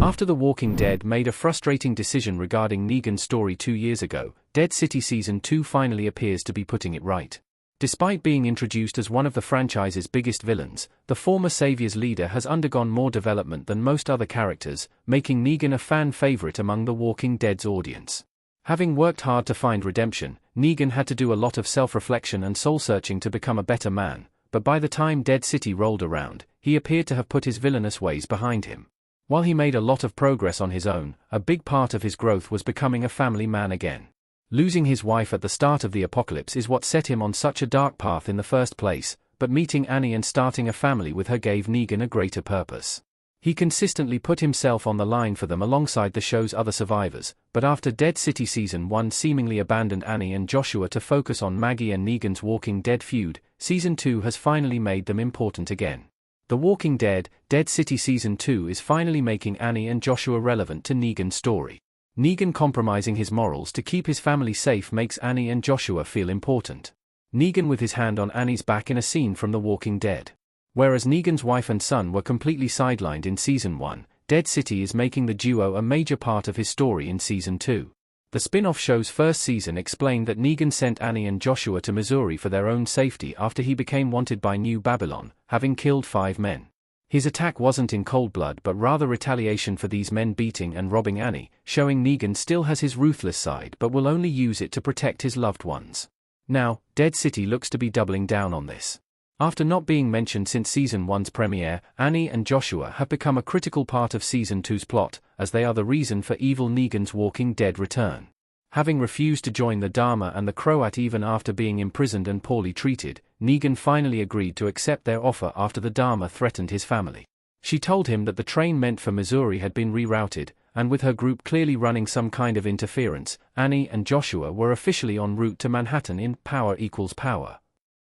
After The Walking Dead made a frustrating decision regarding Negan's story 2 years ago, Dead City Season 2 finally appears to be putting it right. Despite being introduced as one of the franchise's biggest villains, the former Savior's leader has undergone more development than most other characters, making Negan a fan favorite among The Walking Dead's audience. Having worked hard to find redemption, Negan had to do a lot of self-reflection and soul-searching to become a better man, but by the time Dead City rolled around, he appeared to have put his villainous ways behind him. While he made a lot of progress on his own, a big part of his growth was becoming a family man again. Losing his wife at the start of the apocalypse is what set him on such a dark path in the first place, but meeting Annie and starting a family with her gave Negan a greater purpose. He consistently put himself on the line for them alongside the show's other survivors, but after Dead City Season 1 seemingly abandoned Annie and Joshua to focus on Maggie and Negan's Walking Dead feud, Season 2 has finally made them important again. The Walking Dead, Dead City Season 2 is finally making Annie and Joshua relevant to Negan's story. Negan compromising his morals to keep his family safe makes Annie and Joshua feel important. Negan with his hand on Annie's back in a scene from The Walking Dead. Whereas Negan's wife and son were completely sidelined in Season 1, Dead City is making the duo a major part of his story in Season 2. The spin-off show's first season explained that Negan sent Annie and Joshua to Missouri for their own safety after he became wanted by New Babylon, having killed 5 men. His attack wasn't in cold blood but rather retaliation for these men beating and robbing Annie, showing Negan still has his ruthless side but will only use it to protect his loved ones. Now, Dead City looks to be doubling down on this. After not being mentioned since Season 1's premiere, Annie and Joshua have become a critical part of Season 2's plot, as they are the reason for evil Negan's Walking Dead return. Having refused to join the Dharma and the Croat even after being imprisoned and poorly treated, Negan finally agreed to accept their offer after the Dharma threatened his family. She told him that the train meant for Missouri had been rerouted, and with her group clearly running some kind of interference, Annie and Joshua were officially en route to Manhattan in Power Equals Power.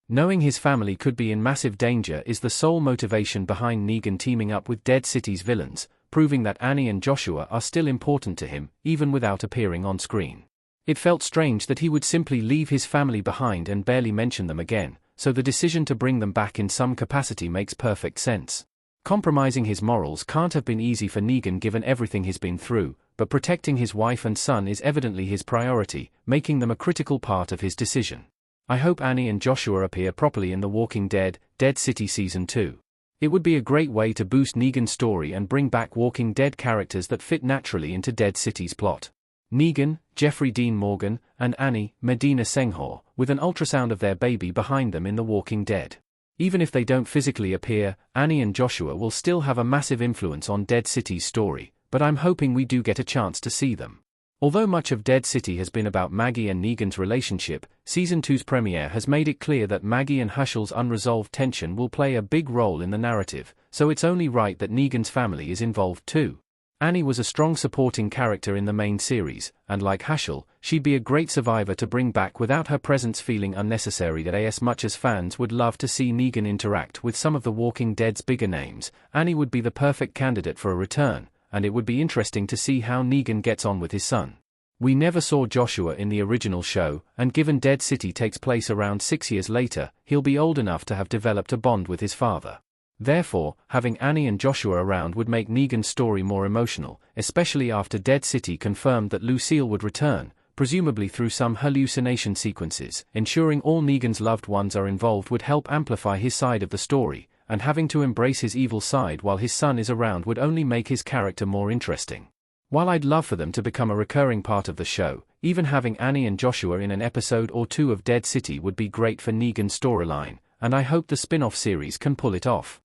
Knowing his family could be in massive danger is the sole motivation behind Negan teaming up with Dead City's villains, proving that Annie and Joshua are still important to him, even without appearing on screen. It felt strange that he would simply leave his family behind and barely mention them again, so the decision to bring them back in some capacity makes perfect sense. Compromising his morals can't have been easy for Negan given everything he's been through, but protecting his wife and son is evidently his priority, making them a critical part of his decision. I hope Annie and Joshua appear properly in The Walking Dead, Dead City Season 2. It would be a great way to boost Negan's story and bring back Walking Dead characters that fit naturally into Dead City's plot. Negan, Jeffrey Dean Morgan, and Annie, Medina Senghor, with an ultrasound of their baby behind them in The Walking Dead. Even if they don't physically appear, Annie and Joshua will still have a massive influence on Dead City's story, but I'm hoping we do get a chance to see them. Although much of Dead City has been about Maggie and Negan's relationship, Season 2's premiere has made it clear that Maggie and Hushel's unresolved tension will play a big role in the narrative, so it's only right that Negan's family is involved too. Annie was a strong supporting character in the main series, and like Hushel, she'd be a great survivor to bring back without her presence feeling unnecessary. As much as fans would love to see Negan interact with some of The Walking Dead's bigger names, Annie would be the perfect candidate for a return, and it would be interesting to see how Negan gets on with his son. We never saw Joshua in the original show, and given Dead City takes place around 6 years later, he'll be old enough to have developed a bond with his father. Therefore, having Annie and Joshua around would make Negan's story more emotional, especially after Dead City confirmed that Lucille would return, presumably through some hallucination sequences. Ensuring all Negan's loved ones are involved would help amplify his side of the story, and having to embrace his evil side while his son is around would only make his character more interesting. While I'd love for them to become a recurring part of the show, even having Annie and Joshua in an episode or two of Dead City would be great for Negan's storyline, and I hope the spin-off series can pull it off.